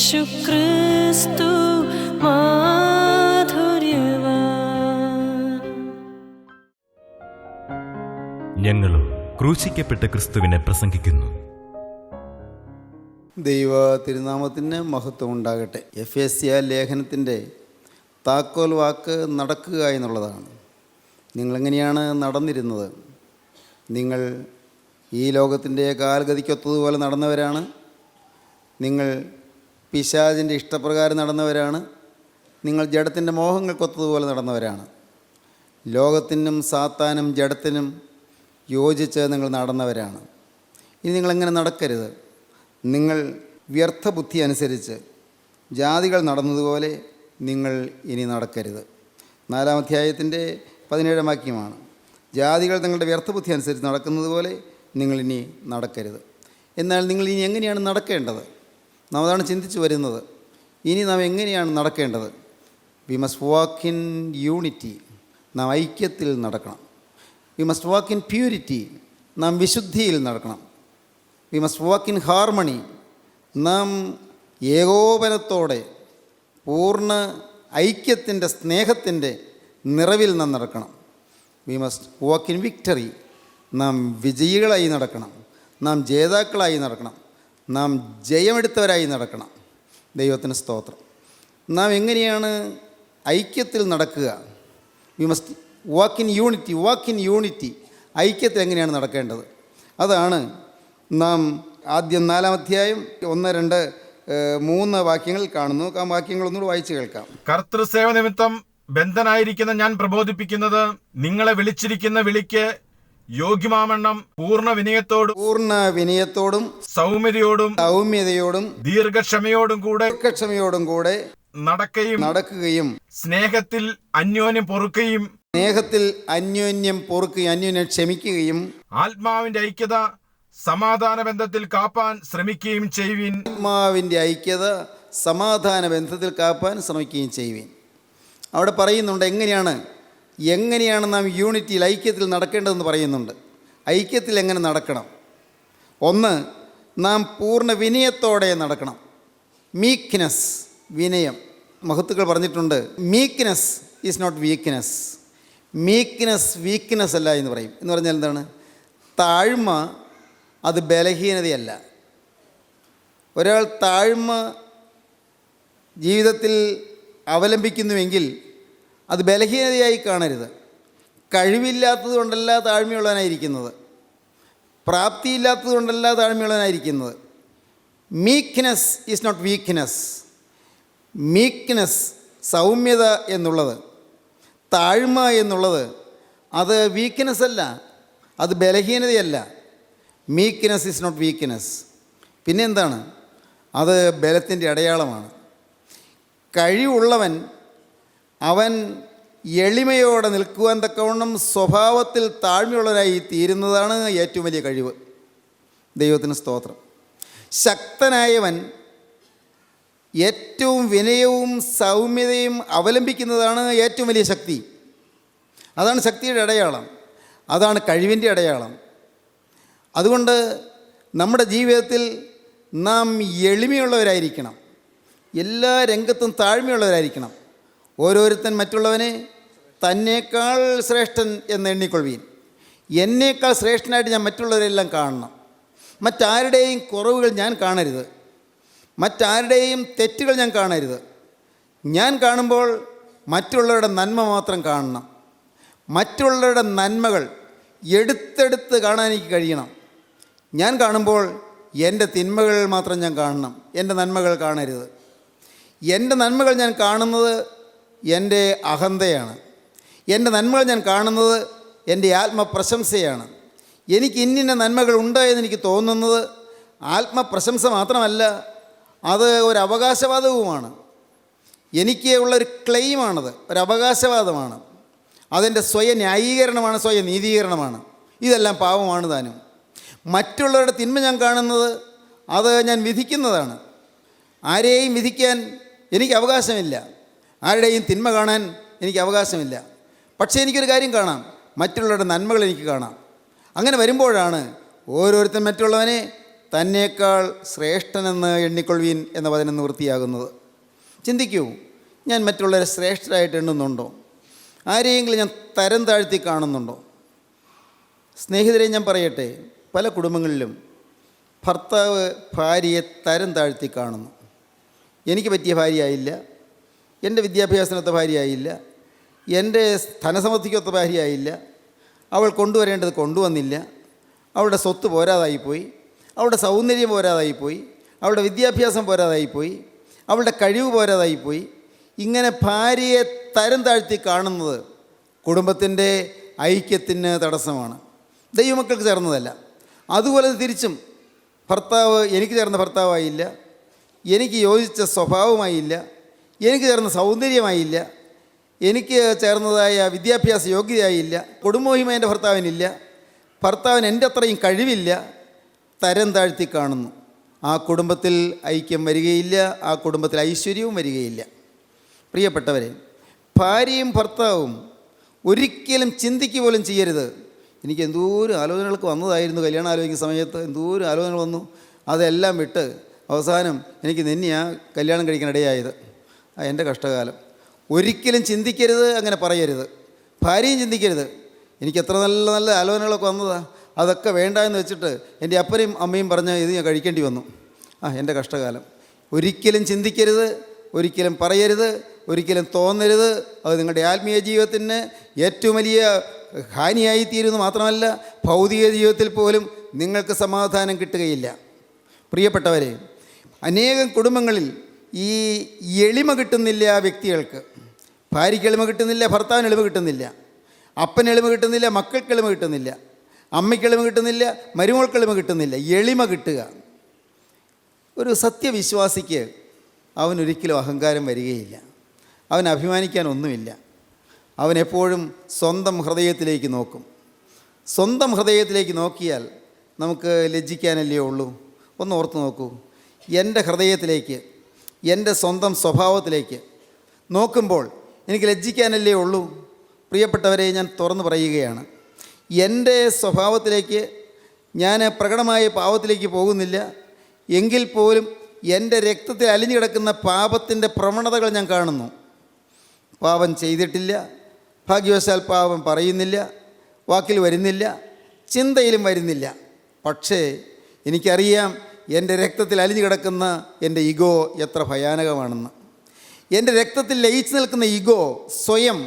യേശു ക്രിസ്തു മാധുര്യവാൻ. ഞങ്ങളും ക്രൂശിക്കപ്പെട്ട ക്രിസ്തുവിനെ പ്രസംഗിക്കുന്നു. ദൈവ തിരുനാമത്തിന് മഹത്വം ഉണ്ടാകട്ടെ. എഫേസ്യ ലേഖനത്തിൻ്റെ താക്കോൽ വാക്ക് നടക്കുക എന്നുള്ളതാണ്. നിങ്ങളെങ്ങനെയാണ് നടന്നിരുന്നത്? നിങ്ങൾ ഈ ലോകത്തിൻ്റെ കാൽഗതിക്കൊത്തതുപോലെ നടന്നവരാണ്. നിങ്ങൾ പിശാചിൻ്റെ ഇഷ്ടപ്രകാരം നടന്നവരാണ്. നിങ്ങൾ ജഡത്തിൻ്റെ മോഹങ്ങൾക്കൊത്തതുപോലെ നടന്നവരാണ്. ലോകത്തിനും സാത്താനും ജഡത്തിനും യോജിച്ച് നിങ്ങൾ നടന്നവരാണ്. ഇനി നിങ്ങളെങ്ങനെ നടക്കരുത്? നിങ്ങൾ വ്യർത്ഥ ബുദ്ധി അനുസരിച്ച് ജാതികൾ നടന്നതുപോലെ നിങ്ങൾ ഇനി നടക്കരുത്. 4-ാം അധ്യായത്തിൻ്റെ 17-ാം വാക്യമാണ്. ജാതികൾ നിങ്ങളുടെ വ്യർത്ഥ ബുദ്ധി അനുസരിച്ച് നടക്കുന്നത് പോലെ നിങ്ങളിനി നടക്കരുത്. എന്നാൽ നിങ്ങൾ ഇനി എങ്ങനെയാണ് നടക്കേണ്ടത്? നാം അതാണ് ചിന്തിച്ച് വരുന്നത്. ഇനി നാം എങ്ങനെയാണ് നടക്കേണ്ടത്? V must walk in unity. നാം ഐക്യത്തിൽ നടക്കണം. V must walk in purity. നാം വിശുദ്ധിയിൽ നടക്കണം. V must walk in harmony. നാം ഏകോപനത്തോടെ പൂർണ്ണ ഐക്യത്തിൻ്റെ സ്നേഹത്തിൻ്റെ നിറവിൽ നാം നടക്കണം. V must walk in victory. നാം വിജയികളായി നടക്കണം. നാം ജേതാക്കളായി നടക്കണം. നാം ജയമെടുത്തവരായി നടക്കണം. ദൈവത്തിന് സ്തോത്രം. നാം എങ്ങനെയാണ് ഐക്യത്തിൽ നടക്കുക? We must walk in unity. Walk in unity. ഐക്യത്തിൽ എങ്ങനെയാണ് നടക്കേണ്ടത്? അതാണ് നാം ആദ്യം 4-ാം അധ്യായം 1, 2, 3 വാക്യങ്ങൾ കാണുന്നു. ആ വാക്യങ്ങൾ ഒന്നുകൂടി വായിച്ചു കേൾക്കാം. കർത്തൃസേവ നിമിത്തം ബന്ധനായിരിക്കുന്ന ഞാൻ പ്രബോധിപ്പിക്കുന്നത്, നിങ്ങളെ വിളിച്ചിരിക്കുന്ന വിളിക്ക് യോഗ്യമാവണ്ണം പൂർണ്ണ വിനയത്തോടും സൗമ്യതയോടും ദീർഘക്ഷമയോടും കൂടെ നടക്കുകയും സ്നേഹത്തിൽ അന്യോന്യം പൊറുക്കുകയും അന്യോന്യം ക്ഷമിക്കുകയും ആത്മാവിന്റെ ഐക്യത സമാധാന ബന്ധത്തിൽ കാപ്പാൻ ശ്രമിക്കുകയും ചെയ്യുവിൻ. അവിടെ പറയുന്നുണ്ട് എങ്ങനെയാണ് നാം യൂണിറ്റിയിൽ ഐക്യത്തിൽ നടക്കേണ്ടതെന്ന് പറയുന്നുണ്ട്. ഐക്യത്തിൽ എങ്ങനെ നടക്കണം? 1, നാം പൂർണ്ണ വിനയത്തോടെ നടക്കണം. മീക്ക്നെസ്, വിനയം. മഹത്തുക്കൾ പറഞ്ഞിട്ടുണ്ട്, meekness is not weakness. Weakness അല്ല എന്ന് പറയും. എന്ന് പറഞ്ഞാൽ എന്താണ്? താഴ്മ അത് ബലഹീനതയല്ല. ഒരാൾ താഴ്മ ജീവിതത്തിൽ അവലംബിക്കുന്നുവെങ്കിൽ അത് ബലഹീനതയായി കാണരുത്. കഴിവില്ലാത്തത് കൊണ്ടല്ല താഴ്മയുള്ളവനായിരിക്കുന്നത്. പ്രാപ്തിയില്ലാത്തത് കൊണ്ടല്ല താഴ്മയുള്ളവനായിരിക്കുന്നത്. Meekness is not weakness. സൗമ്യത എന്നുള്ളത്, താഴ്മ എന്നുള്ളത് അത് വീക്ക്നെസ് അല്ല, അത് ബലഹീനതയല്ല. Meekness is not weakness. പിന്നെ എന്താണ്? അത് ബലത്തിൻ്റെ അടയാളമാണ്. കഴിവുള്ളവൻ അവൻ എളിമയോടെ നിൽക്കുവാൻ തക്കവണ്ണം സ്വഭാവത്തിൽ താഴ്മയുള്ളവനായി തീരുന്നതാണ് ഏറ്റവും വലിയ കഴിവ്. ദൈവത്തിന് സ്തോത്രം. ശക്തനായവൻ ഏറ്റവും വിനയവും സൗമ്യതയും അവലംബിക്കുന്നതാണ് ഏറ്റവും വലിയ ശക്തി. അതാണ് ശക്തിയുടെ അടയാളം. അതാണ് കഴിവിൻ്റെ അടയാളം. അതുകൊണ്ട് നമ്മുടെ ജീവിതത്തിൽ നാം എളിമയുള്ളവരായിരിക്കണം. എല്ലാ രംഗത്തും താഴ്മയുള്ളവരായിരിക്കണം. ഓരോരുത്തൻ മറ്റുള്ളവനെ തന്നേക്കാൾ ശ്രേഷ്ഠൻ എന്ന് എണ്ണിക്കൊള്ളുവീൻ. എന്നേക്കാൾ ശ്രേഷ്ഠനായിട്ട് ഞാൻ മറ്റുള്ളവരെല്ലാം കാണണം. മറ്റാരുടെയും കുറവുകൾ ഞാൻ കാണരുത്. മറ്റാരുടെയും തെറ്റുകൾ ഞാൻ കാണരുത്. ഞാൻ കാണുമ്പോൾ മറ്റുള്ളവരുടെ നന്മ മാത്രം കാണണം. മറ്റുള്ളവരുടെ നന്മകൾ എടുത്തെടുത്ത് കാണാൻ എനിക്ക് കഴിയണം. ഞാൻ കാണുമ്പോൾ എൻ്റെ തിന്മകൾ മാത്രം ഞാൻ കാണണം. എൻ്റെ നന്മകൾ കാണരുത്. എൻ്റെ നന്മകൾ ഞാൻ കാണുന്നത് എൻ്റെ അഹന്തയാണ്. എൻ്റെ നന്മകൾ ഞാൻ കാണുന്നത് എൻ്റെ ആത്മപ്രശംസയാണ്. എനിക്ക് ഇന്നിന്ന നന്മകൾ ഉണ്ട് എന്നെനിക്ക് തോന്നുന്നത് ആത്മപ്രശംസ മാത്രമല്ല, അത് ഒരു അവകാശവാദവുമാണ്. എനിക്ക് ഉള്ളൊരു ക്ലെയിമാണത്, ഒരു അവകാശവാദമാണ്. അതെൻ്റെ സ്വയം ന്യായീകരണമാണ്, സ്വയം നീതീകരണമാണ്. ഇതെല്ലാം പാപമാണ് താനും. മറ്റുള്ളവരുടെ തിന്മ ഞാൻ കാണുന്നത് അത് ഞാൻ വിധിക്കുന്നതാണ്. ആരെയും വിധിക്കാൻ എനിക്ക് അവകാശമില്ല. ആരുടെയും തിന്മ കാണാൻ എനിക്ക് അവകാശമില്ല. പക്ഷേ എനിക്കൊരു കാര്യം കാണാം, മറ്റുള്ളവരുടെ നന്മകൾ എനിക്ക് കാണാം. അങ്ങനെ വരുമ്പോഴാണ് ഓരോരുത്തരും മറ്റുള്ളവനെ തന്നേക്കാൾ ശ്രേഷ്ഠനെന്ന് എണ്ണിക്കൊള്ളുവീൻ എന്ന വചനം നിവൃത്തിയാകുന്നത്. ചിന്തിക്കൂ, ഞാൻ മറ്റുള്ളവരെ ശ്രേഷ്ഠരായിട്ട് എണ്ണുന്നുണ്ടോ? ആരെയെങ്കിലും ഞാൻ തരം താഴ്ത്തി കാണുന്നുണ്ടോ? സ്നേഹിതരെ, ഞാൻ പറയട്ടെ, പല കുടുംബങ്ങളിലും ഭർത്താവ് ഭാര്യയെ തരം താഴ്ത്തി കാണുന്നു. എനിക്ക് പറ്റിയ ഭാര്യയായില്ല, എൻ്റെ വിദ്യാഭ്യാസത്തിനൊത്ത ഭാര്യയായില്ല, എൻ്റെ ധനസമൃദ്ധിക്കൊത്ത ഭാര്യയായില്ല, അവൾ കൊണ്ടുവരേണ്ടത് കൊണ്ടുവന്നില്ല, അവളുടെ സ്വത്ത് പോരാതായിപ്പോയി, അവളുടെ സൗന്ദര്യം പോരാതായിപ്പോയി, അവളുടെ വിദ്യാഭ്യാസം പോരാതായിപ്പോയി, അവളുടെ കഴിവ് പോരാതായിപ്പോയി. ഇങ്ങനെ ഭാര്യയെ തരം താഴ്ത്തി കാണുന്നത് കുടുംബത്തിൻ്റെ ഐക്യത്തിന് തടസ്സമാണ്, ദൈവമക്കൾക്ക് ചേർന്നതല്ല. അതുപോലെ തിരിച്ചും ഭർത്താവ് എനിക്ക് ചേർന്ന ഭർത്താവായില്ല, എനിക്ക് യോജിച്ച സ്വഭാവമായില്ല, എനിക്ക് ചേർന്ന സൗന്ദര്യമായില്ല, എനിക്ക് ചേർന്നതായ വിദ്യാഭ്യാസ യോഗ്യതയായില്ല, കുടുംബമഹിമ എൻ്റെ ഭർത്താവിനില്ല, ഭർത്താവിന് എൻ്റെ അത്രയും കഴിവില്ല, തരം താഴ്ത്തി കാണുന്നു. ആ കുടുംബത്തിൽ ഐക്യം വരികയില്ല, ആ കുടുംബത്തിൽ ഐശ്വര്യവും വരികയില്ല. പ്രിയപ്പെട്ടവരെ, ഭാര്യയും ഭർത്താവും ഒരിക്കലും ചിന്തിക്കുക പോലും ചെയ്യരുത്. എനിക്ക് എന്തോരം ആലോചനകൾക്ക് വന്നതായിരുന്നു കല്യാണം ആലോചിക്കുന്ന സമയത്ത്, എന്തോരം ആലോചനകൾ വന്നു. അതെല്ലാം വിട്ട് അവസാനം എനിക്ക് നിന്നെയാണ് കല്യാണം കഴിക്കാനിടയായത്. എൻ്റെ കഷ്ടകാലം. ഒരിക്കലും ചിന്തിക്കരുത്, അങ്ങനെ പറയരുത്. ഭാര്യയും ചിന്തിക്കരുത്, എനിക്ക് എത്ര നല്ല നല്ല ആലോചനകളൊക്കെ വന്നതാണ്, അതൊക്കെ വേണ്ട എന്ന് വെച്ചിട്ട് എൻ്റെ അപ്പനെയും അമ്മയും പറഞ്ഞ് ഇത് ഞാൻ കഴിക്കേണ്ടി വന്നു. എൻ്റെ കഷ്ടകാലം. ഒരിക്കലും ചിന്തിക്കരുത്, ഒരിക്കലും പറയരുത്, ഒരിക്കലും തോന്നരുത്. അത് നിങ്ങളുടെ ആത്മീയ ജീവിതത്തിന് ഏറ്റവും വലിയ ഹാനിയായിത്തീരുന്നു. മാത്രമല്ല, ഭൗതിക ജീവിതത്തിൽ പോലും നിങ്ങൾക്ക് സമാധാനം കിട്ടുകയില്ല. പ്രിയപ്പെട്ടവരെ, അനേകം കുടുംബങ്ങളിൽ ഈ എളിമ കിട്ടുന്നില്ല വ്യക്തികൾക്ക്. ഭാര്യയ്ക്ക് എളിമ കിട്ടുന്നില്ല, ഭർത്താവിന് എളിമ കിട്ടുന്നില്ല, അപ്പന് എളിമ കിട്ടുന്നില്ല, മക്കൾക്ക് എളിമ കിട്ടുന്നില്ല, അമ്മയ്ക്ക് എളിമ കിട്ടുന്നില്ല, മരുമകൾക്ക് എളിമ കിട്ടുന്നില്ല. എളിമ കിട്ടുക. ഒരു സത്യവിശ്വാസിക്ക് അവനൊരിക്കലും അഹങ്കാരം വരികയില്ല, അവൻ അഭിമാനിക്കാനൊന്നുമില്ല. അവനെപ്പോഴും സ്വന്തം ഹൃദയത്തിലേക്ക് നോക്കും. സ്വന്തം ഹൃദയത്തിലേക്ക് നോക്കിയാൽ നമുക്ക് ലജ്ജിക്കാനല്ലേ ഉള്ളൂ. ഒന്ന് ഓർത്ത് നോക്കൂ, എൻ്റെ ഹൃദയത്തിലേക്ക്, എൻ്റെ സ്വന്തം സ്വഭാവത്തിലേക്ക് നോക്കുമ്പോൾ എനിക്ക് ലജ്ജിക്കാനല്ലേ ഉള്ളൂ. പ്രിയപ്പെട്ടവരെ, ഞാൻ തുറന്നു പറയുകയാണ്, എൻ്റെ സ്വഭാവത്തിലേക്ക് ഞാൻ പ്രകടമായ പാപത്തിലേക്ക് പോകുന്നില്ല. എങ്കിൽ പോലും എൻ്റെ രക്തത്തിൽ അലിഞ്ഞു കിടക്കുന്ന പാപത്തിൻ്റെ പ്രവണതകൾ ഞാൻ കാണുന്നു. പാപം ചെയ്തിട്ടില്ല, ഭാഗ്യവശാൽ പാപം പറയുന്നില്ല, വാക്കിൽ വരുന്നില്ല, ചിന്തയിലും വരുന്നില്ല. പക്ഷേ എനിക്കറിയാം എൻ്റെ രക്തത്തിൽ അലിഞ്ഞു കിടക്കുന്ന എൻ്റെ ഈഗോ എത്ര ഭയാനകമാണെന്ന്. എൻ്റെ രക്തത്തിൽ ലയിച്ചു നിൽക്കുന്ന ഈഗോ, സ്വയം,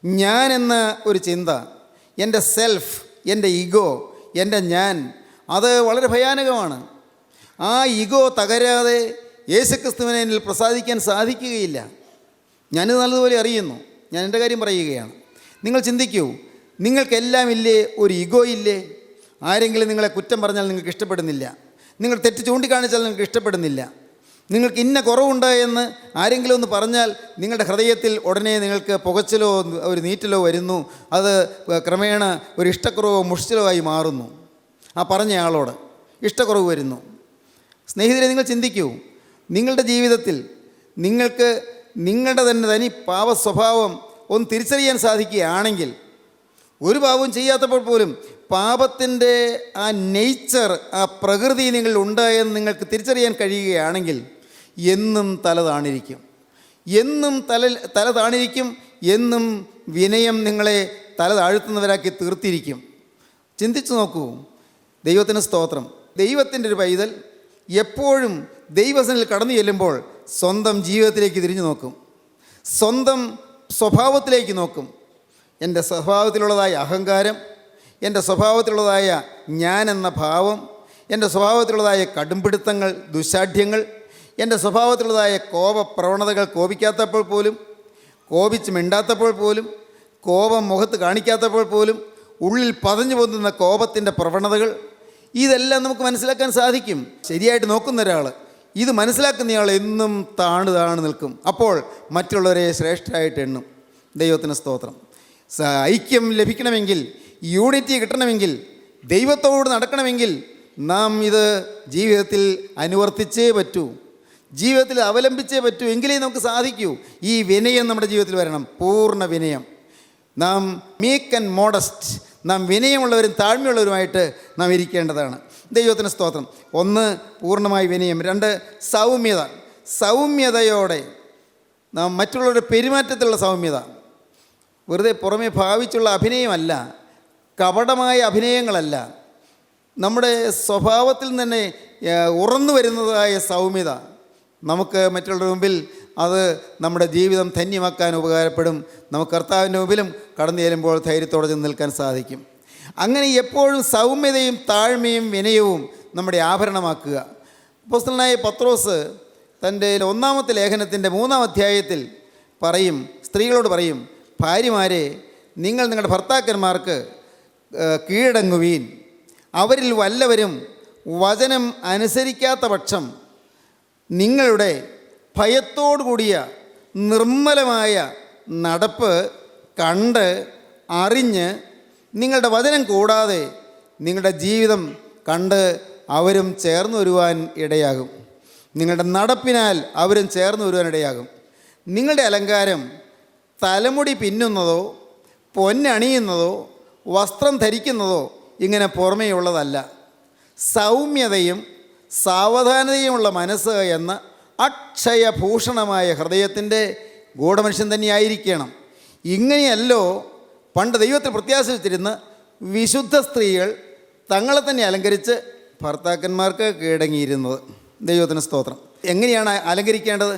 ഞാൻ എന്ന ഒരു ചിന്ത, എൻ്റെ സെൽഫ്, എൻ്റെ ഈഗോ, എൻ്റെ ഞാൻ, അത് വളരെ ഭയാനകമാണ്. ആ ഈഗോ തകരാതെ യേശുക്രിസ്തുവിനെ എന്നിൽ പ്രസാദിക്കാൻ സാധിക്കുകയില്ല. ഞാനിത് നല്ലതുപോലെ അറിയുന്നു. ഞാൻ എൻ്റെ കാര്യം പറയുകയാണ്. നിങ്ങൾ ചിന്തിക്കൂ, നിങ്ങൾക്കെല്ലാം ഇല്ലേ ഒരു ഈഗോ ഇല്ലേ? ആരെങ്കിലും നിങ്ങളെ കുറ്റം പറഞ്ഞാൽ നിങ്ങൾക്ക് ഇഷ്ടപ്പെടുന്നില്ല, നിങ്ങൾ തെറ്റ് ചൂണ്ടിക്കാണിച്ചാൽ നിങ്ങൾക്ക് ഇഷ്ടപ്പെടുന്നില്ല, നിങ്ങൾക്ക് ഇന്ന കുറവുണ്ട് എന്ന് ആരെങ്കിലും ഒന്ന് പറഞ്ഞാൽ നിങ്ങളുടെ ഹൃദയത്തിൽ ഉടനെ നിങ്ങൾക്ക് പുകച്ചിലോ ഒരു നീറ്റലോ വരുന്നു. അത് ക്രമേണ ഒരു ഇഷ്ടക്കുറവോ മുഷിച്ചിലോ ആയി മാറുന്നു. ആ പറഞ്ഞ ആളോട് ഇഷ്ടക്കുറവ് വരുന്നു. സ്നേഹിതരെ, നിങ്ങൾ ചിന്തിക്കൂ, നിങ്ങളുടെ ജീവിതത്തിൽ നിങ്ങൾക്ക് നിങ്ങളുടെ തന്നെ തനി പാപ സ്വഭാവം ഒന്ന് തിരിച്ചറിയാൻ സാധിക്കുകയാണെങ്കിൽ, ഒരു പാപവും ചെയ്യാത്തപ്പോൾ പോലും പാപത്തിൻ്റെ ആ നേച്ചർ, ആ പ്രകൃതി നിങ്ങളിലുണ്ട് എന്ന് നിങ്ങൾക്ക് തിരിച്ചറിയാൻ കഴിയുകയാണെങ്കിൽ എന്നും തല താണിരിക്കും. എന്നും തല താണിരിക്കും. എന്നും വിനയം നിങ്ങളെ തല താഴ്ത്തുന്നവരാക്കി തീർത്തിരിക്കും. ചിന്തിച്ചു നോക്കൂ. ദൈവത്തിന് സ്തോത്രം. ദൈവത്തിൻ്റെ ഒരു പൈതൽ എപ്പോഴും ദൈവസനിൽ കടന്നു ചെല്ലുമ്പോൾ സ്വന്തം ജീവിതത്തിലേക്ക് തിരിഞ്ഞു നോക്കും, സ്വന്തം സ്വഭാവത്തിലേക്ക് നോക്കും. എൻ്റെ സ്വഭാവത്തിലുള്ളതായ അഹങ്കാരം, എൻ്റെ സ്വഭാവത്തിലുള്ളതായ ഞാൻ എന്ന ഭാവം, എൻ്റെ സ്വഭാവത്തിലുള്ളതായ കടുംപിടുത്തങ്ങൾ, ദുശാഠ്യങ്ങൾ, എൻ്റെ സ്വഭാവത്തിലുള്ളതായ കോപപ്രവണതകൾ, കോപിക്കാത്തപ്പോൾ പോലും, കോപിച്ച് മിണ്ടാത്തപ്പോൾ പോലും, കോപം മുഖത്ത് കാണിക്കാത്തപ്പോൾ പോലും ഉള്ളിൽ പതഞ്ഞു പൊന്തുന്ന കോപത്തിൻ്റെ പ്രവണതകൾ, ഇതെല്ലാം നമുക്ക് മനസ്സിലാക്കാൻ സാധിക്കും. ശരിയായിട്ട് നോക്കുന്ന ഒരാൾ, ഇത് മനസ്സിലാക്കുന്നയാൾ എന്നും താണു നിൽക്കും. അപ്പോൾ മറ്റുള്ളവരെ ശ്രേഷ്ഠരായിട്ട് എണ്ണും. ദൈവത്തിന് സ്തോത്രം. ഐക്യം ലഭിക്കണമെങ്കിൽ, യൂണിറ്റി കിട്ടണമെങ്കിൽ, ദൈവത്തോട് നടക്കണമെങ്കിൽ നാം ഇത് ജീവിതത്തിൽ അനുവർത്തിച്ചേ പറ്റൂ, ജീവിതത്തിൽ അവലംബിച്ചേ പറ്റൂ. എങ്കിലേ നമുക്ക് സാധിക്കൂ. ഈ വിനയം നമ്മുടെ ജീവിതത്തിൽ വരണം, പൂർണ്ണ വിനയം. നാം മീക്ക് ആൻഡ് മോഡസ്റ്റ്, നാം വിനയമുള്ളവരും താഴ്മയുള്ളവരുമായിട്ട് നാം ഇരിക്കേണ്ടതാണ്. ദൈവത്തിന് സ്തോത്രം. ഒന്ന്, പൂർണ്ണമായി വിനയം. രണ്ട്, സൗമ്യത. സൗമ്യതയോടെ നാം മറ്റുള്ളവരുടെ പെരുമാറ്റത്തിലുള്ള സൗമ്യത. വെറുതെ പുറമെ ഭാവിച്ചുള്ള അഭിനയമല്ല, കപടമായ അഭിനയങ്ങളല്ല, നമ്മുടെ സ്വഭാവത്തിൽ തന്നെ ഉറന്നു വരുന്നതായ സൗമ്യത നമുക്ക് മറ്റുള്ളവരുടെ മുമ്പിൽ അത് നമ്മുടെ ജീവിതം ധന്യമാക്കാൻ ഉപകാരപ്പെടും. നമുക്ക് കർത്താവിൻ്റെ മുമ്പിലും കടന്നു ചെല്ലുമ്പോൾ ധൈര്യത്തോടെ ചെന്ന് നിൽക്കാൻ സാധിക്കും. അങ്ങനെ എപ്പോഴും സൗമ്യതയും താഴ്മയും വിനയവും നമ്മുടെ ആഭരണമാക്കുക. അപ്പോസ്തലനായ പത്രോസ് തൻ്റെ 1-ാമത്തെ ലേഖനത്തിൻ്റെ 3-ാം അധ്യായത്തിൽ പറയും, സ്ത്രീകളോട് പറയും, ഭാര്യമാരെ, നിങ്ങൾ നിങ്ങളുടെ ഭർത്താക്കന്മാർക്ക് കീഴടങ്ങുവീൻ. അവരിൽ വല്ലവരും വചനം അനുസരിക്കാത്ത പക്ഷം നിങ്ങളുടെ ഭയത്തോടു കൂടിയ നിർമ്മലമായ നടപ്പ് കണ്ട് അറിഞ്ഞ് നിങ്ങളുടെ വചനം കൂടാതെ നിങ്ങളുടെ ജീവിതം കണ്ട് അവരും ചേർന്ന് വരുവാൻ ഇടയാകും. നിങ്ങളുടെ നടപ്പിനാൽ അവരും ചേർന്ന് വരുവാൻ ഇടയാകും. നിങ്ങളുടെ അലങ്കാരം തലമുടി പിന്നുന്നതോ പൊന്നണിയുന്നതോ വസ്ത്രം ധരിക്കുന്നതോ ഇങ്ങനെ പുറമേയുള്ളതല്ല. സൗമ്യതയും സാവധാനതയുമുള്ള മനസ്സ് എന്ന അക്ഷയഭൂഷണമായ ഹൃദയത്തിൻ്റെ ഗൂഢമനുഷ്യൻ തന്നെയായിരിക്കണം. ഇങ്ങനെയല്ലോ പണ്ട് ദൈവത്തിൽ പ്രത്യാശിച്ചിരുന്ന വിശുദ്ധ സ്ത്രീകൾ തങ്ങളെ തന്നെ അലങ്കരിച്ച് ഭർത്താക്കന്മാർക്ക് കീഴടങ്ങിയിരുന്നത്. ദൈവത്തിന് സ്തോത്രം. എങ്ങനെയാണ് അലങ്കരിക്കേണ്ടത്?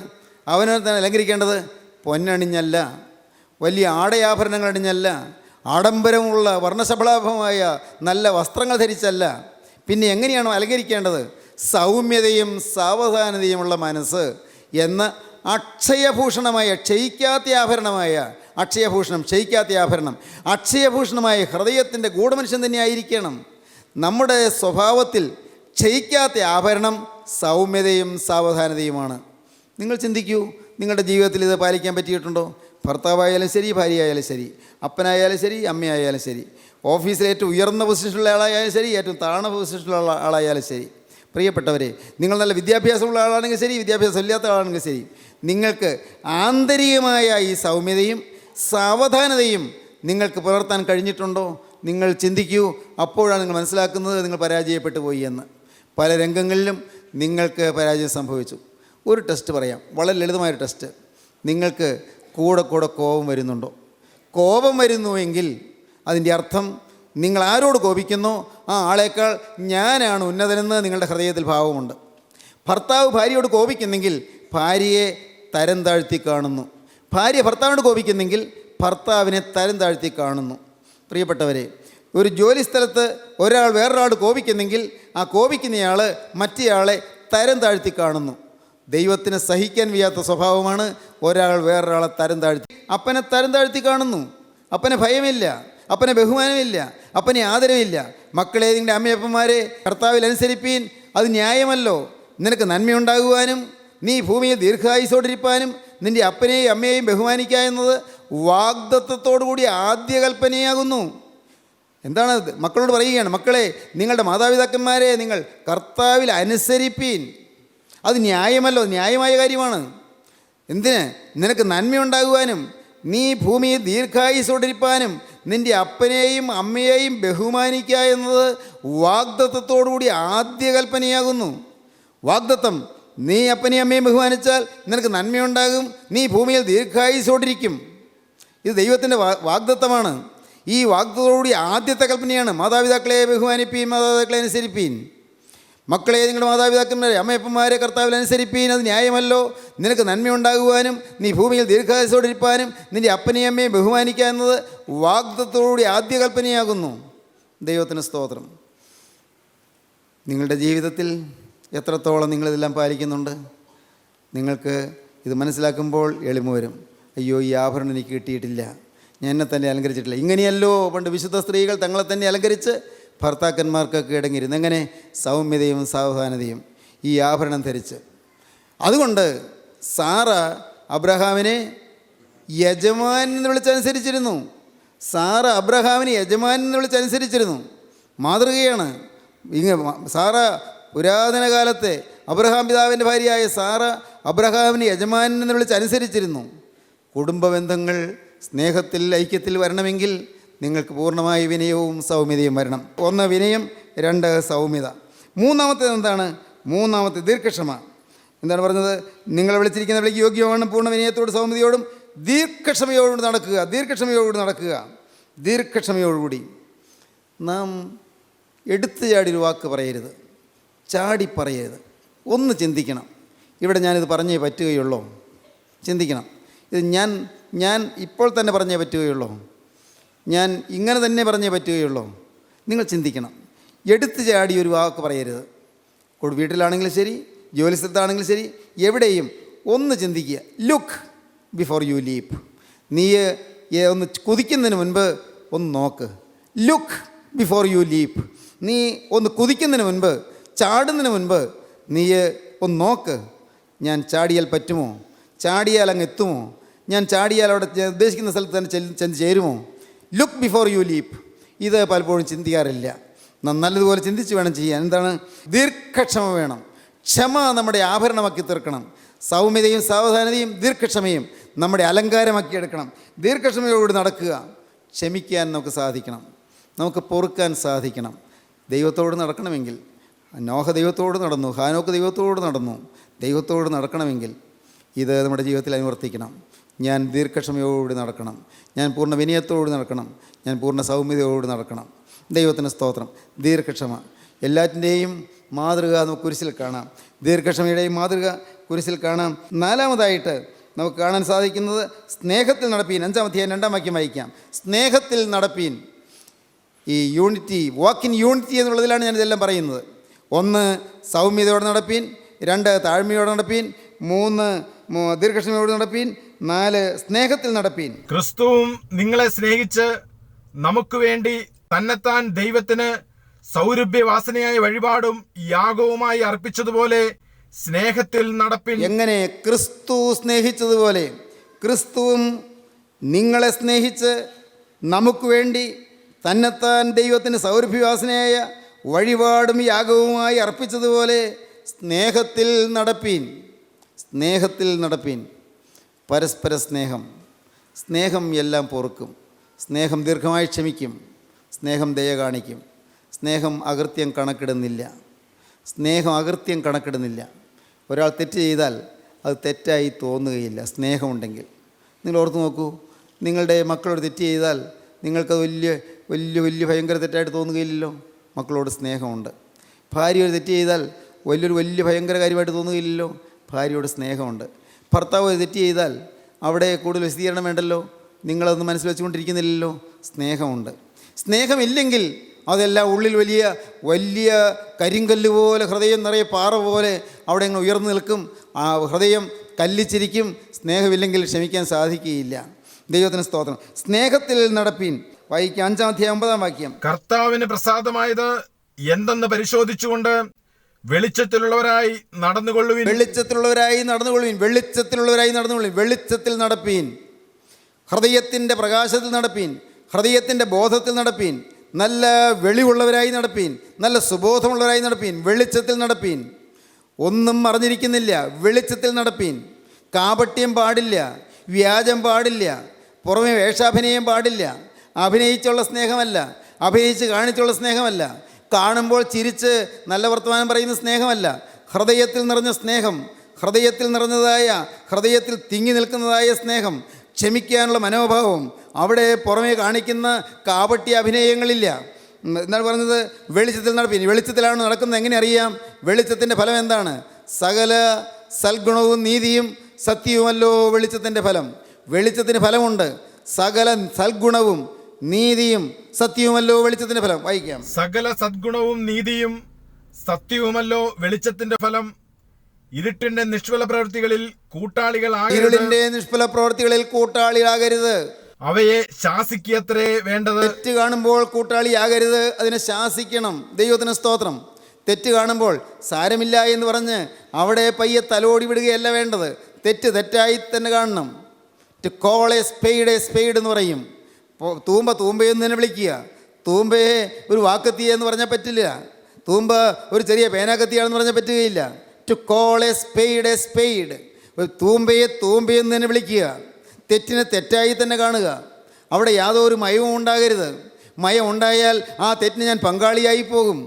അവനെ തന്നെ അലങ്കരിക്കേണ്ടത് പൊന്നണിഞ്ഞല്ല, വലിയ ആടയാഭരണങ്ങൾ അണിഞ്ഞല്ല, ആഡംബരമുള്ള വർണ്ണശബളാഭമായ നല്ല വസ്ത്രങ്ങൾ ധരിച്ചല്ല. പിന്നെ എങ്ങനെയാണോ അലങ്കരിക്കേണ്ടത്? സൗമ്യതയും സാവധാനതയുമുള്ള മനസ്സ് എന്ന അക്ഷയഭൂഷണമായ ക്ഷയിക്കാത്ത ആഭരണമായ അക്ഷയഭൂഷണം, ക്ഷയിക്കാത്ത ആഭരണം, അക്ഷയഭൂഷണമായ ഹൃദയത്തിൻ്റെ ഗൂഢമനുഷ്യൻ തന്നെയായിരിക്കണം. നമ്മുടെ സ്വഭാവത്തിൽ ക്ഷയിക്കാത്ത ആഭരണം സൗമ്യതയും സാവധാനതയുമാണ്. നിങ്ങൾ ചിന്തിക്കൂ, നിങ്ങളുടെ ജീവിതത്തിൽ ഇത് പാലിക്കാൻ പറ്റിയിട്ടുണ്ടോ? ഭർത്താവായാലും ശരി, ഭാര്യയായാലും ശരി, അപ്പനായാലും ശരി, അമ്മയായാലും ശരി, ഓഫീസിലെ ഏറ്റവും ഉയർന്ന പൊസിഷനിലുള്ള ആളായാലും ശരി, ഏറ്റവും താഴ്ന്ന പൊസിഷനിലുള്ള ആളായാലും ശരി. പ്രിയപ്പെട്ടവരെ, നിങ്ങൾ നല്ല വിദ്യാഭ്യാസമുള്ള ആളാണെങ്കിൽ ശരി, വിദ്യാഭ്യാസം ഇല്ലാത്ത ആളാണെങ്കിൽ ശരി, നിങ്ങൾക്ക് ആന്തരികമായ ഈ സൗമ്യതയും സാവധാനതയും നിങ്ങൾക്ക് പുലർത്താൻ കഴിഞ്ഞിട്ടുണ്ടോ? നിങ്ങൾ ചിന്തിക്കൂ. അപ്പോഴാണ് നിങ്ങൾ മനസ്സിലാക്കുന്നത് നിങ്ങൾ പരാജയപ്പെട്ടു പോയി എന്ന്. പല രംഗങ്ങളിലും നിങ്ങൾക്ക് പരാജയം സംഭവിച്ചു. ഒരു ടെസ്റ്റ് പറയാം, വളരെ ലളിതമായൊരു ടെസ്റ്റ്. നിങ്ങൾക്ക് കൂടെ കോപം വരുന്നുണ്ടോ? കോപം വരുന്നുവെങ്കിൽ അതിൻ്റെ അർത്ഥം നിങ്ങൾ ആരോട് കോപിക്കുന്നോ ആ ആളേക്കാൾ ഞാനാണ് ഉന്നതനെന്ന് നിങ്ങളുടെ ഹൃദയത്തിൽ ഭാവമുണ്ട്. ഭർത്താവ് ഭാര്യയോട് കോപിക്കുന്നെങ്കിൽ ഭാര്യയെ തരം താഴ്ത്തി കാണുന്നു. ഭാര്യ ഭർത്താവിനോട് കോപിക്കുന്നെങ്കിൽ ഭർത്താവിനെ തരം താഴ്ത്തി കാണുന്നു. പ്രിയപ്പെട്ടവരെ, ഒരു ജോലി സ്ഥലത്ത് ഒരാൾ വേറൊരാൾ കോപിക്കുന്നെങ്കിൽ ആ കോപിക്കുന്നയാൾ മറ്റേയാളെ തരം താഴ്ത്തി കാണുന്നു. ദൈവത്തിന് സഹിക്കാൻ വയ്യാത്ത സ്വഭാവമാണ് ഒരാൾ വേറൊരാളെ തരം താഴ്ത്തി. അപ്പനെ തരം താഴ്ത്തി കാണുന്നു. അപ്പനെ ഭയമില്ല, അപ്പനെ ബഹുമാനമില്ല, അപ്പനെ ആദരവില്ല. മക്കളെ, നിങ്ങളുടെ അമ്മയപ്പന്മാരെ കർത്താവിൽ അനുസരിപ്പീൻ, അത് ന്യായമല്ലോ. നിനക്ക് നന്മയുണ്ടാകുവാനും നീ ഭൂമിയിൽ ദീർഘായുസോടിരിപ്പാനും നിൻ്റെ അപ്പനെയും അമ്മയെയും ബഹുമാനിക്കുക എന്നത് വാഗ്ദത്തത്തോടുകൂടി ആദ്യ കൽപ്പനയാകുന്നു. എന്താണ് മക്കളോട് പറയുകയാണ്? മക്കളെ, നിങ്ങളുടെ മാതാപിതാക്കന്മാരെ നിങ്ങൾ കർത്താവിൽ അനുസരിപ്പീൻ, അത് ന്യായമല്ലോ, ന്യായമായ കാര്യമാണ്. എന്തിന്? നിനക്ക് നന്മയുണ്ടാകുവാനും നീ ഭൂമിയിൽ ദീർഘായുസോടിരിപ്പാനും നിൻ്റെ അപ്പനെയും അമ്മയെയും ബഹുമാനിക്കുക എന്നത് വാഗ്ദത്തത്തോടുകൂടി ആദ്യ കൽപ്പനയാകുന്നു. വാഗ്ദത്തം, നീ അപ്പനെയും അമ്മയും ബഹുമാനിച്ചാൽ നിനക്ക് നന്മയുണ്ടാകും, നീ ഭൂമിയിൽ ദീർഘായുസോടിരിക്കും. ഇത് ദൈവത്തിൻ്റെ വാഗ്ദത്തമാണ്. ഈ വാഗ്ദത്തോടുകൂടി ആദ്യത്തെ കൽപ്പനയാണ് മാതാപിതാക്കളെ ബഹുമാനിപ്പീൻ, മാതാപിതാക്കളെ അനുസരിപ്പീൻ. മക്കളെ, നിങ്ങളുടെ മാതാപിതാക്കന്മാരെ അമ്മയപ്പന്മാരെ കർത്താവിൽ അനുസരിപ്പീൻ, അത് ന്യായമല്ലോ. നിനക്ക് നന്മയുണ്ടാകുവാനും നീ ഭൂമിയിൽ ദീർഘായുസോടിരിപ്പാനും നിൻ്റെ അപ്പനെയും അമ്മയും ബഹുമാനിക്കുക എന്നത് വാഗ്ദത്തോടുകൂടി ആദ്യ കൽപ്പനയാകുന്നു. ദൈവത്തിന് സ്തോത്രം. നിങ്ങളുടെ ജീവിതത്തിൽ എത്രത്തോളം നിങ്ങളിതെല്ലാം പാലിക്കുന്നുണ്ട്? നിങ്ങൾക്ക് ഇത് മനസ്സിലാക്കുമ്പോൾ എളിമ വരും. അയ്യോ, ഈ ആഭരണം എനിക്ക് കിട്ടിയിട്ടില്ല, ഞാൻ എന്നെ തന്നെ അലങ്കരിച്ചിട്ടില്ല. ഇങ്ങനെയല്ലോ പണ്ട് വിശുദ്ധ സ്ത്രീകൾ തങ്ങളെ തന്നെ അലങ്കരിച്ച് ഭർത്താക്കന്മാർക്ക് കീഴടങ്ങിയിരുന്നു. എങ്ങനെ? സൗമ്യതയും സാവധാനതയും ഈ ആഭരണം ധരിച്ച്. അതുകൊണ്ട് സാറ അബ്രഹാമിനെ യജമാനൻ എന്ന് വിളിച്ചനുസരിച്ചിരുന്നു. സാറ അബ്രഹാമിനെ യജമാനൻ എന്ന് വിളിച്ചനുസരിച്ചിരുന്നു. മാതൃകയാണ്. സാറ പുരാതന കാലത്തെ അബ്രഹാം പിതാവിൻ്റെ ഭാര്യയായ സാറ അബ്രഹാമിനെ യജമാനൻ എന്ന് വിളിച്ചനുസരിച്ചിരുന്നു. കുടുംബ ബന്ധങ്ങൾ സ്നേഹത്തിൽ ഐക്യത്തിൽ വരണമെങ്കിൽ നിങ്ങൾക്ക് പൂർണ്ണമായ വിനയവും സൗമ്യതയും വരണം. ഒന്ന് വിനയം, രണ്ട് സൗമ്യത. മൂന്നാമത്തേത് എന്താണ്? മൂന്നാമത്തെ ദീർഘക്ഷമ. എന്താണ് പറഞ്ഞത്? നിങ്ങളെ വിളിച്ചിരിക്കുന്ന വിളിക്ക് യോഗ്യമാണ്, പൂർണ്ണ വിനയത്തോടും സൗമ്യതയോടും ദീർഘക്ഷമയോടുകൂടി നടക്കുക. ദീർഘക്ഷമയോടുകൂടി നടക്കുക. ദീർഘക്ഷമയോടുകൂടി. നാം എടുത്തു ചാടി ഒരു വാക്ക് പറയരുത്, ചാടി പറയരുത്. ഒന്ന് ചിന്തിക്കണം. ഇവിടെ ഞാനിത് പറഞ്ഞേ പറ്റുകയുള്ളൂ. ചിന്തിക്കണം. ഇത് ഞാൻ ഇപ്പോൾ തന്നെ പറഞ്ഞേ പറ്റുകയുള്ളൂ, ഞാൻ ഇങ്ങനെ തന്നെ പറഞ്ഞേ പറ്റുകയുള്ളൂ. നിങ്ങൾ ചിന്തിക്കണം. എടുത്തു ചാടി ഒരു വാക്ക് പറയരുത്. വീട്ടിലാണെങ്കിലും ശരി, ജോലി സ്ഥലത്താണെങ്കിലും ശരി, എവിടെയും ഒന്ന് ചിന്തിക്കുക. Look before you leap. നീ ഒന്ന് കുതിക്കുന്നതിന് മുൻപ് ഒന്ന് നോക്ക്. Look before you leap. നീ ഒന്ന് കുതിക്കുന്നതിന് മുൻപ്, ചാടുന്നതിന് മുൻപ് നീ ഒന്ന് നോക്ക്. ഞാൻ ചാടിയാൽ പറ്റുമോ? ചാടിയാൽ അങ്ങ് എത്തുമോ? ഞാൻ ചാടിയാൽ അവിടെ ഉദ്ദേശിക്കുന്ന സ്ഥലത്ത് തന്നെ ചെന്ന് ചേരുമോ? Look before you leap. ഇത് പലപ്പോഴും ചിന്തിക്കാറില്ല. നല്ലതുപോലെ ചിന്തിച്ച് വേണം ചെയ്യാൻ. എന്താണ്? ദീർഘക്ഷമ വേണം. ക്ഷമ നമ്മുടെ ആഭരണമാക്കി തീർക്കണം. സൗമ്യതയും സാവധാനതയും ദീർഘക്ഷമയും നമ്മുടെ അലങ്കാരമാക്കി എടുക്കണം. ദീർഘക്ഷമയോട് നടക്കുക. ക്ഷമിക്കാൻ നമുക്ക് സാധിക്കണം, നമുക്ക് പൊറുക്കാൻ സാധിക്കണം. ദൈവത്തോട് നടക്കണമെങ്കിൽ, നോഹ ദൈവത്തോട് നടന്നു, ഹാനോക്ക് ദൈവത്തോട് നടന്നു. ദൈവത്തോട് നടക്കണമെങ്കിൽ ഇത് നമ്മുടെ ജീവിതത്തിൽ അനുവർത്തിക്കണം. ഞാൻ ദീർഘക്ഷമയോട് നടക്കണം, ഞാൻ പൂർണ്ണ വിനയത്തോട് നടക്കണം, ഞാൻ പൂർണ്ണ സൗമ്യതയോട് നടക്കണം. ദൈവത്തിന് സ്തോത്രം. ദീർഘക്ഷമ എല്ലാറ്റിൻ്റെയും മാതൃക നമുക്ക് കുരിശിൽ കാണാം. ദീർഘക്ഷമയുടെയും മാതൃക കുരിശിൽ കാണാം. നാലാമതായിട്ട് നമുക്ക് കാണാൻ സാധിക്കുന്നത് സ്നേഹത്തിൽ നടപ്പീൻ. 5-ാം അധ്യായം 2-ാം വാക്യം വായിക്കാം. സ്നേഹത്തിൽ നടപ്പീൻ. ഈ യൂണിറ്റി, വാക്ക് ഇൻ യൂണിറ്റി എന്നുള്ളതിലാണ് ഞാനിതെല്ലാം പറയുന്നത്. 1 സൗമ്യതയോടെ നടപ്പീൻ, 2 താഴ്മയോടെ നടപ്പീൻ, 3 ദീർഘക്ഷമയോടെ നടപ്പീൻ, 4 സ്നേഹത്തിൽ നടപ്പീൻ. ക്രിസ്തുവും നിങ്ങളെ സ്നേഹിച്ച് നമുക്ക് വേണ്ടി തന്നെത്താൻ ദൈവത്തിന് സൗരഭ്യവാസനയായ വഴിപാടും യാഗവുമായി അർപ്പിച്ചതുപോലെ സ്നേഹത്തിൽ നടപ്പിൻ. എങ്ങനെ? ക്രിസ്തു സ്നേഹിച്ചതുപോലെ. ക്രിസ്തുവും നിങ്ങളെ സ്നേഹിച്ച് നമുക്ക് വേണ്ടി തന്നെത്താൻ ദൈവത്തിന് സൗരഭ്യവാസനയായ വഴിപാടും യാഗവുമായി അർപ്പിച്ചതുപോലെ സ്നേഹത്തിൽ നടപ്പീൻ. സ്നേഹത്തിൽ നടപ്പീൻ. പരസ്പര സ്നേഹം. സ്നേഹം എല്ലാം പൊറുക്കും. സ്നേഹം ദീർഘമായി ക്ഷമിക്കും. സ്നേഹം ദയ കാണിക്കും. സ്നേഹം അകൃത്യം കണക്കിടുന്നില്ല. സ്നേഹം അകൃത്യം കണക്കിടുന്നില്ല. ഒരാൾ തെറ്റ് ചെയ്താൽ അത് തെറ്റായി തോന്നുകയില്ല സ്നേഹമുണ്ടെങ്കിൽ. നിങ്ങൾ ഓർത്ത് നോക്കൂ, നിങ്ങളുടെ മക്കളോട് തെറ്റ് ചെയ്താൽ നിങ്ങൾക്കത് വലിയ വലിയ വലിയ ഭയങ്കര തെറ്റായിട്ട് തോന്നുകയില്ലല്ലോ. മക്കളോട് സ്നേഹമുണ്ട്. ഭാര്യയോട് തെറ്റ് ചെയ്താൽ വലിയ ഭയങ്കര കാര്യമായിട്ട് തോന്നുകയില്ലല്ലോ. ഭാര്യയോട് സ്നേഹമുണ്ട്. ഭർത്താവ് തെറ്റ് ചെയ്താൽ അവിടെ കൂടുതൽ വിശദീകരണം വേണ്ടല്ലോ. നിങ്ങളതൊന്നും മനസ്സിൽ വെച്ചുകൊണ്ടിരിക്കുന്നില്ലല്ലോ. സ്നേഹമുണ്ട്. സ്നേഹമില്ലെങ്കിൽ അതെല്ലാം ഉള്ളിൽ വലിയ വലിയ കരിങ്കല്ല് പോലെ, ഹൃദയം നിറയെ പാറ പോലെ അവിടെ അങ്ങ് ഉയർന്നു നിൽക്കും. ആ ഹൃദയം കല്ലിച്ചിരിക്കും. സ്നേഹമില്ലെങ്കിൽ ക്ഷമിക്കാൻ സാധിക്കുകയില്ല. ദൈവത്തിന് സ്തോത്രം. സ്നേഹത്തിൽ നടപ്പീൻ. വായിക്കാം 5-ാം അധ്യായം 9-ാം വാക്യം. കർത്താവിന് പ്രസാദമായത് എന്തെന്ന് പരിശോധിച്ചുകൊണ്ട് വെളിച്ചത്തിലുള്ളവരായി നടന്നുകൊള്ളുവിൻ. വെളിച്ചത്തിലുള്ളവരായി നടന്നുകൊള്ളുവിൻ. വെളിച്ചത്തിലുള്ളവരായി നടന്നുകൊള്ളുവിൻ. വെളിച്ചത്തിൽ നടപ്പീൻ. ഹൃദയത്തിൻ്റെ പ്രകാശത്തിൽ നടപ്പീൻ. ഹൃദയത്തിൻ്റെ ബോധത്തിൽ നടപ്പീൻ. നല്ല വെളിവുള്ളവരായി നടപ്പീൻ. നല്ല സുബോധമുള്ളവരായി നടപ്പീൻ. വെളിച്ചത്തിൽ നടപ്പീൻ. ഒന്നും അറിഞ്ഞിരിക്കുന്നില്ല. വെളിച്ചത്തിൽ നടപ്പീൻ. കാപട്യം പാടില്ല. വ്യാജം പാടില്ല. പുറമെ വേഷാഭിനയം പാടില്ല. അഭിനയിച്ചുള്ള സ്നേഹമല്ല. അഭിനയിച്ച് കാണിച്ചുള്ള സ്നേഹമല്ല. കാണുമ്പോൾ ചിരിച്ച് നല്ല വർത്തമാനം പറയുന്ന സ്നേഹമല്ല. ഹൃദയത്തിൽ നിറഞ്ഞ സ്നേഹം. ഹൃദയത്തിൽ നിറഞ്ഞതായ, ഹൃദയത്തിൽ തിങ്ങി നിൽക്കുന്നതായ സ്നേഹം. ക്ഷമിക്കാനുള്ള മനോഭാവം. അവിടെ പുറമേ കാണിക്കുന്ന കാപട്യ അഭിനയങ്ങളില്ല. എന്താണ് പറഞ്ഞത്? വെളിച്ചത്തിൽ നടപ്പീൻ. വെളിച്ചത്തിലാണ് നടക്കുന്നത്. എങ്ങനെ അറിയാം? വെളിച്ചത്തിൻ്റെ ഫലം എന്താണ്? സകല സൽഗുണവും നീതിയും സത്യവുമല്ലോ വെളിച്ചത്തിൻ്റെ ഫലം. വെളിച്ചത്തിന് ഫലമുണ്ട്. സകല സൽഗുണവും നീതിയും സത്യവുമല്ലോ വെളിച്ചത്തിൻ്റെ ഫലം. വായിക്കാം. സകല സദ്ഗുണവും നീതിയും സത്യവുമല്ലോ വെളിച്ചത്തിന്റെ ഫലം. ഇരുട്ടിന്റെ നിഷ്ഫല പ്രവൃത്തികളിൽ കൂട്ടാളികളാകരുത്. ഇരുളിന്റെ നിഷ്ഫല പ്രവൃത്തികളിൽ കൂട്ടാളിയാകരുത്. അവയെ ശാസിക്കത്രേ വേണ്ടത്. തെറ്റ് കാണുമ്പോൾ കൂട്ടാളിയാകരുത്, അതിനെ ശാസിക്കണം. ദൈവത്തിന് സ്തോത്രം. തെറ്റ് കാണുമ്പോൾ സാരമില്ല എന്ന് പറഞ്ഞ് അവിടെ പയ്യെ തലോടി വിടുകയല്ല വേണ്ടത്. തെറ്റ് തെറ്റായി തന്നെ കാണണം. ടു കോൾ എ സ്പെയ്ഡ് എന്ന് പറയും. തൂമ്പയെന്ന് തന്നെ വിളിക്കുക. തൂമ്പയെ ഒരു വാക്കത്തിയ എന്ന് പറഞ്ഞാൽ പറ്റില്ല. തൂമ്പ ഒരു ചെറിയ പേനാക്കത്തിയാണെന്ന് പറഞ്ഞാൽ പറ്റുകയില്ല. To call a spade. ഒരു തൂമ്പയെന്ന് തന്നെ വിളിക്കുക. തെറ്റിനെ തെറ്റായി തന്നെ കാണുക. അവിടെ യാതൊരു മയവും ഉണ്ടാകരുത്. മയം ഉണ്ടായാൽ ആ തെറ്റിന് ഞാൻ പങ്കാളിയായി പോകും.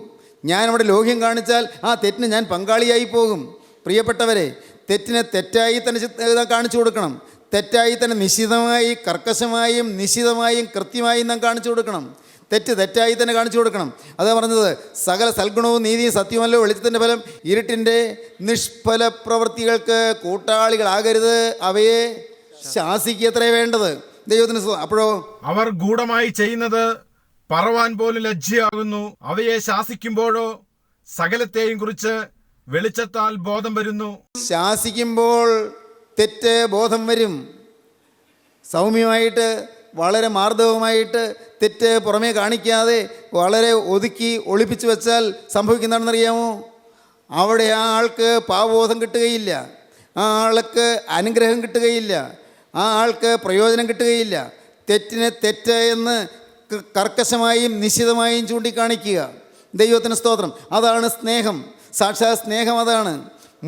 ഞാനവിടെ ലോഹ്യം കാണിച്ചാൽ ആ തെറ്റിന് ഞാൻ പങ്കാളിയായി പോകും. പ്രിയപ്പെട്ടവരെ, തെറ്റിനെ തെറ്റായി തന്നെ കാണിച്ചു കൊടുക്കണം. തെറ്റായി തന്നെ നിശ്ചിതമായി, കർക്കശമായും നിശ്ചിതമായും കൃത്യമായും നാം കാണിച്ചു കൊടുക്കണം. തെറ്റ് തെറ്റായി തന്നെ കാണിച്ചു കൊടുക്കണം. അതാ പറഞ്ഞത്, സകല സൽഗുണവും നീതിയും സത്യവുമല്ലോ വെളിച്ചത്തിൻ്റെ ഫലം. ഇരുട്ടിൻ്റെ നിഷ്ഫല പ്രവൃത്തികൾക്ക് കൂട്ടാളികളാകരുത്, അവയെ ശാസിക്കത്രേ വേണ്ടത്. ദൈവത്തിന് അപ്പോഴോ അവർ ഗൂഢമായി ചെയ്യുന്നത് പറവാൻ പോലും ലജ്ജയാകുന്നു. അവയെ ശാസിക്കുമ്പോഴോ സകലത്തെയും കുറിച്ച് വെളിച്ചത്താൽ ബോധം വരുന്നു. ശാസിക്കുമ്പോൾ തെറ്റ് ബോധം വരും. സൗമ്യമായിട്ട്, വളരെ മാർദ്ദവമായിട്ട് തെറ്റ് പുറമേ കാണിക്കാതെ വളരെ ഒതുക്കി ഒളിപ്പിച്ചു വെച്ചാൽ സംഭവിക്കുന്നതാണെന്നറിയാമോ? അവിടെ ആ ആൾക്ക് പാവബോധം കിട്ടുകയില്ല, ആ ആൾക്ക് അനുഗ്രഹം കിട്ടുകയില്ല, ആ ആൾക്ക് പ്രയോജനം കിട്ടുകയില്ല. തെറ്റിനെ തെറ്റ് എന്ന് കർക്കശമായും നിശ്ചിതമായും ചൂണ്ടിക്കാണിക്കുക. ദൈവത്തിന് സ്തോത്രം. അതാണ് സ്നേഹം. സാക്ഷാത് സ്നേഹം അതാണ്.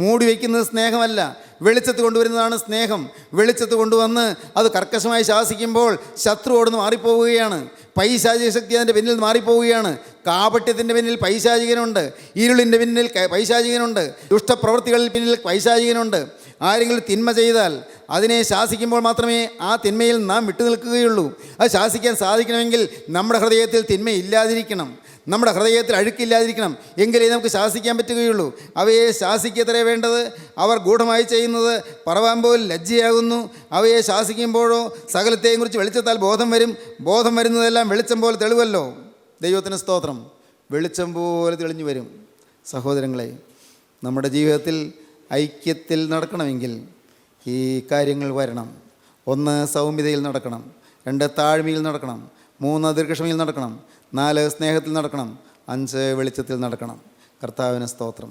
മൂടി വയ്ക്കുന്നത് സ്നേഹമല്ല, വെളിച്ചത്ത് കൊണ്ടുവരുന്നതാണ് സ്നേഹം. വെളിച്ചത്ത് കൊണ്ടുവന്ന് അത് കർക്കശമായി ശാസിക്കുമ്പോൾ ശത്രു ഓടുന്ന് മാറിപ്പോവുകയാണ്. പൈശാചിക ശക്തി അതിൻ്റെ പിന്നിൽ മാറിപ്പോവുകയാണ്. കാപട്യത്തിൻ്റെ പിന്നിൽ പൈശാചികനുണ്ട്, ഇരുളിൻ്റെ പിന്നിൽ പൈശാചികനുണ്ട്, ദുഷ്ടപ്രവൃത്തികളിൽ പിന്നിൽ പൈശാചികനുണ്ട്. ആരെങ്കിലും തിന്മ ചെയ്താൽ അതിനെ ശാസിക്കുമ്പോൾ മാത്രമേ ആ തിന്മയിൽ നാം വിട്ടു നിൽക്കുകയുള്ളൂ. അത് ശാസിക്കാൻ സാധിക്കണമെങ്കിൽ നമ്മുടെ ഹൃദയത്തിൽ തിന്മയില്ലാതിരിക്കണം, നമ്മുടെ ഹൃദയത്തിൽ അഴുക്കില്ലാതിരിക്കണം. എങ്കിലേ നമുക്ക് ശാസിക്കാൻ പറ്റുകയുള്ളൂ. അവയെ ശാസിക്കത്രേ വേണ്ടത്. അവർ ഗൂഢമായി ചെയ്യുന്നത് പറവാൻ പോലും ലജ്ജയാകുന്നു. അവയെ ശാസിക്കുമ്പോഴോ സകലത്തെയും കുറിച്ച് വെളിച്ചത്താൽ ബോധം വരും. ബോധം വരുന്നതെല്ലാം വെളിച്ചം പോലെ തെളിവല്ലോ. ദൈവത്തിന് സ്തോത്രം. വെളിച്ചം പോലെ തെളിഞ്ഞു വരും. സഹോദരങ്ങളെ, നമ്മുടെ ജീവിതത്തിൽ ഐക്യത്തിൽ നടക്കണമെങ്കിൽ ഈ കാര്യങ്ങൾ വരണം. 1 സൗമ്യതയിൽ നടക്കണം, 2 താഴ്മയിൽ നടക്കണം, 3 ദീർഘക്ഷമയിൽ നടക്കണം, 4 സ്നേഹത്തിൽ നടക്കണം, 5 വെളിച്ചത്തിൽ നടക്കണം. കർത്താവിന് സ്തോത്രം.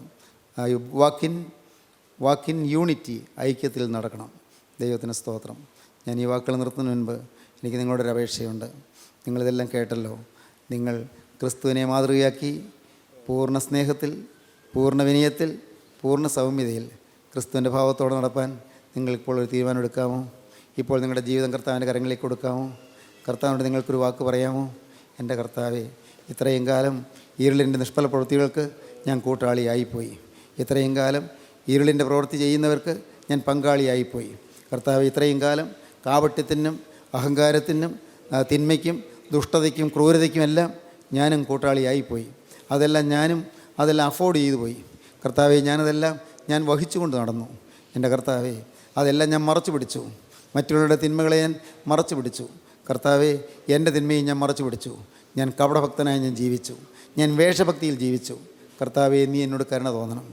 വാക്കിൻ യൂണിറ്റി, ഐക്യത്തിൽ നടക്കണം. ദൈവത്തിന് സ്തോത്രം. ഞാൻ ഈ വാക്കുകൾ നിർത്തുന്നതിന് മുൻപ് എനിക്ക് നിങ്ങളോടൊരു അപേക്ഷയുണ്ട്. നിങ്ങളിതെല്ലാം കേട്ടല്ലോ. നിങ്ങൾ ക്രിസ്തുവിനെ മാതൃകയാക്കി പൂർണ്ണ സ്നേഹത്തിൽ, പൂർണ്ണ വിനയത്തിൽ, പൂർണ്ണ സൗമ്യതയിൽ ക്രിസ്തുവിൻ്റെ ഭാവത്തോടെ നടപ്പാൻ നിങ്ങളിപ്പോൾ ഒരു തീരുമാനം എടുക്കാമോ? ഇപ്പോൾ നിങ്ങളുടെ ജീവിതം കർത്താവിൻ്റെ കരങ്ങളിലേക്ക് കൊടുക്കാമോ? കർത്താവിനോട് നിങ്ങൾക്കൊരു വാക്ക് പറയാമോ? എൻ്റെ കർത്താവേ, ഇത്രയും കാലം ഇരുളിൻ്റെ നിഷ്ഫല പ്രവൃത്തികൾക്ക് ഞാൻ കൂട്ടാളിയായിപ്പോയി. ഇത്രയും കാലം ഇരുളിൻ്റെ പ്രവൃത്തി ചെയ്യുന്നവർക്ക് ഞാൻ പങ്കാളിയായിപ്പോയി. കർത്താവേ, ഇത്രയും കാലം കാപട്യത്തിനും അഹങ്കാരത്തിനും തിന്മയ്ക്കും ദുഷ്ടതയ്ക്കും ക്രൂരതയ്ക്കുമെല്ലാം ഞാനും കൂട്ടാളിയായിപ്പോയി. അതെല്ലാം അഫോർഡ് ചെയ്തു പോയി. കർത്താവേ, ഞാൻ വഹിച്ചുകൊണ്ട് നടന്നു. എൻ്റെ കർത്താവേ, അതെല്ലാം ഞാൻ മറച്ചു പിടിച്ചു. മറ്റുള്ളവരുടെ തിന്മകളെ ഞാൻ മറച്ചു പിടിച്ചു. കർത്താവേ, എൻ്റെ തിന്മയും ഞാൻ മറച്ചു പിടിച്ചു. ഞാൻ കപടഭക്തനായി ഞാൻ ജീവിച്ചു. ഞാൻ വേഷഭക്തിയിൽ ജീവിച്ചു. കർത്താവേ, നീ എന്നോട് കരുണ തോന്നണം.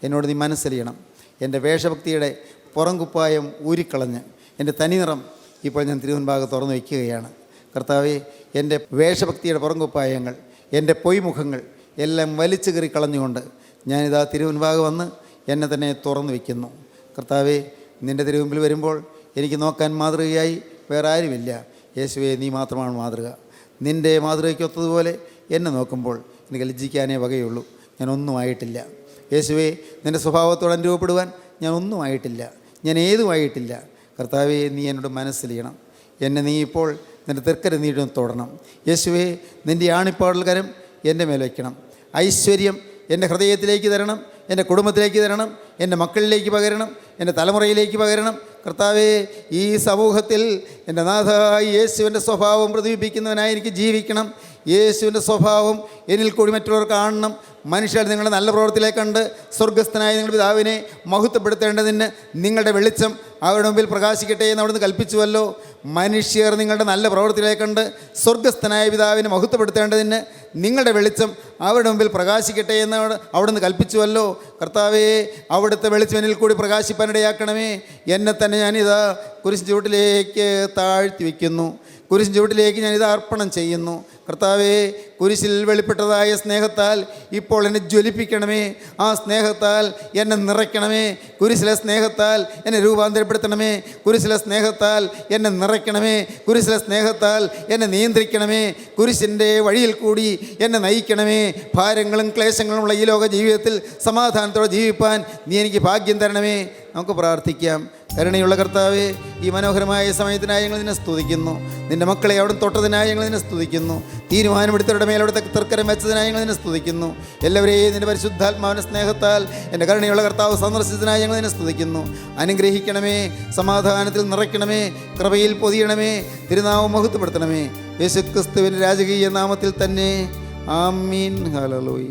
എന്നോട് നീ മനസ്സലിയണം. എൻ്റെ വേഷഭക്തിയുടെ പുറംകുപ്പായം ഊരിക്കളഞ്ഞ് എൻ്റെ തനിനിറം ഇപ്പോൾ ഞാൻ തിരുവൻഭാഗം തുറന്നു വയ്ക്കുകയാണ്. കർത്താവേ, എൻ്റെ വേഷഭക്തിയുടെ പുറംകുപ്പായങ്ങൾ, എൻ്റെ പൊയ്മുഖങ്ങൾ എല്ലാം വലിച്ചു കയറി കളഞ്ഞുകൊണ്ട് ഞാനിതാ തിരുവൻഭാഗം വന്ന് എന്നെ തന്നെ തുറന്നു വയ്ക്കുന്നു. കർത്താവേ, നിൻ്റെ തിരുമുമ്പിൽ വരുമ്പോൾ എനിക്ക് നോക്കാൻ മാതൃകയായി വേറെ ആരുമില്ല. യേശുവേ, നീ മാത്രമാണ് മാതൃക. നിൻ്റെ മാതൃകയ്ക്കൊത്തതുപോലെ എന്നെ നോക്കുമ്പോൾ എനിക്ക് ലജ്ജിക്കാനേ വകയുള്ളൂ. ഞാൻ ഒന്നും ആയിട്ടില്ല. യേശുവേ, നിൻ്റെ സ്വഭാവത്തോട് അനുരൂപപ്പെടുവാൻ ഞാൻ ഒന്നും ആയിട്ടില്ല. ഞാൻ ഏതുമായിട്ടില്ല. കർത്താവേ, നീ എന്നോട് മനസ്സിലിയണം. എന്നെ നീ ഇപ്പോൾ നിൻ്റെ തെർക്കര നീട്ടും തൊടണം. യേശുവേ, നിൻ്റെ ആണിപ്പാടൽ കരം എൻ്റെ മേൽ വയ്ക്കണം. ഐശ്വര്യം എൻ്റെ ഹൃദയത്തിലേക്ക് തരണം, എൻ്റെ കുടുംബത്തിലേക്ക് തരണം, എൻ്റെ മക്കളിലേക്ക് പകരണം, എൻ്റെ തലമുറയിലേക്ക് പകരണം. കർത്താവേ, ഈ സമൂഹത്തിൽ എൻ്റെ നാഥായി യേശുവിൻ്റെ സ്വഭാവം പ്രതിബിംബിക്കുന്നവനായി എനിക്ക് ജീവിക്കണം. യേശുവിൻ്റെ സ്വഭാവം എന്നിൽ കൂടി മറ്റുള്ളവർ കാണണം. മനുഷ്യർ നിങ്ങളുടെ നല്ല പ്രവൃത്തിയിലേക്ക് കണ്ട് സ്വർഗസ്ഥനായ നിങ്ങളുടെ പിതാവിനെ മഹത്വപ്പെടുത്തേണ്ടതിന് നിങ്ങളുടെ വെളിച്ചം അവരുടെ മുമ്പിൽ പ്രകാശിക്കട്ടെ എന്ന് അവിടുന്ന് കൽപ്പിച്ചുവല്ലോ. മനുഷ്യർ നിങ്ങളുടെ നല്ല പ്രവൃത്തിയിലേക്ക് കണ്ട് സ്വർഗസ്ഥനായ പിതാവിനെ മഹത്വപ്പെടുത്തേണ്ടതിന് നിങ്ങളുടെ വെളിച്ചം അവരുടെ മുമ്പിൽ പ്രകാശിക്കട്ടെ എന്ന് അവിടുന്ന് കൽപ്പിച്ചുവല്ലോ. കർത്താവേ, അവിടുത്തെ വെളിച്ചം എന്നിൽ കൂടി പ്രകാശിപ്പാനിടയാക്കണമേ. എന്നെ തന്നെ ഞാനിതാ കുരിശ് ചുവട്ടിലേക്ക് താഴ്ത്തി വയ്ക്കുന്നു. കുരിശ് ചുവട്ടിലേക്ക് ഞാനിത് അർപ്പണം ചെയ്യുന്നു. കർത്താവേ, കുരിശിൽ വെളിപ്പെട്ടതായ സ്നേഹത്താൽ ഇപ്പോൾ എന്നെ ജ്വലിപ്പിക്കണമേ. ആ സ്നേഹത്താൽ എന്നെ നിറയ്ക്കണമേ. കുരിശിലെ സ്നേഹത്താൽ എന്നെ രൂപാന്തരപ്പെടുത്തണമേ. കുരിശിലെ സ്നേഹത്താൽ എന്നെ നിറയ്ക്കണമേ. കുരിശിലെ സ്നേഹത്താൽ എന്നെ നിയന്ത്രിക്കണമേ. കുരിശിൻ്റെ വഴിയിൽ കൂടി എന്നെ നയിക്കണമേ. ഭാരങ്ങളും ക്ലേശങ്ങളുമുള്ള ഈ ലോക ജീവിതത്തിൽ സമാധാനത്തോടെ ജീവിപ്പാൻ നീ എനിക്ക് ഭാഗ്യം തരണമേ. നമുക്ക് പ്രാർത്ഥിക്കാം. കരുണയുള്ള കർത്താവേ, ഈ മനോഹരമായ സമയത്തിനായി ഞങ്ങൾ നിന്നെ സ്തുതിക്കുന്നു. നിൻ്റെ മക്കളെ അവിടെ തൊട്ടതിനായി ഞങ്ങൾ നിന്നെ സ്തുതിക്കുന്നു. തീരുമാനമെടുത്തവരുടെ മേൽ അവിടുത്തെ തർക്കരം വെച്ചതിനായി ഞങ്ങൾ നിന്നെ സ്തുതിക്കുന്നു. എല്ലാവരെയും നിൻ്റെ പരിശുദ്ധാത്മാവിൻ്റെ സ്നേഹത്താൽ എൻ്റെ കരുണയുള്ള കർത്താവ് സന്ദർശിച്ചതിനായി ഞങ്ങൾ നിന്നെ സ്തുതിക്കുന്നു. അനുഗ്രഹിക്കണമേ, സമാധാനത്തിൽ നിറയ്ക്കണമേ, കൃപയിൽ പൊതിയണമേ, തിരുനാമം മഹത്വപ്പെടുത്തണമേ. യേശുക്രിസ്തുവിൻ്റെ രാജകീയ നാമത്തിൽ തന്നെ. ആമീൻ. ഹല്ലേലൂയ.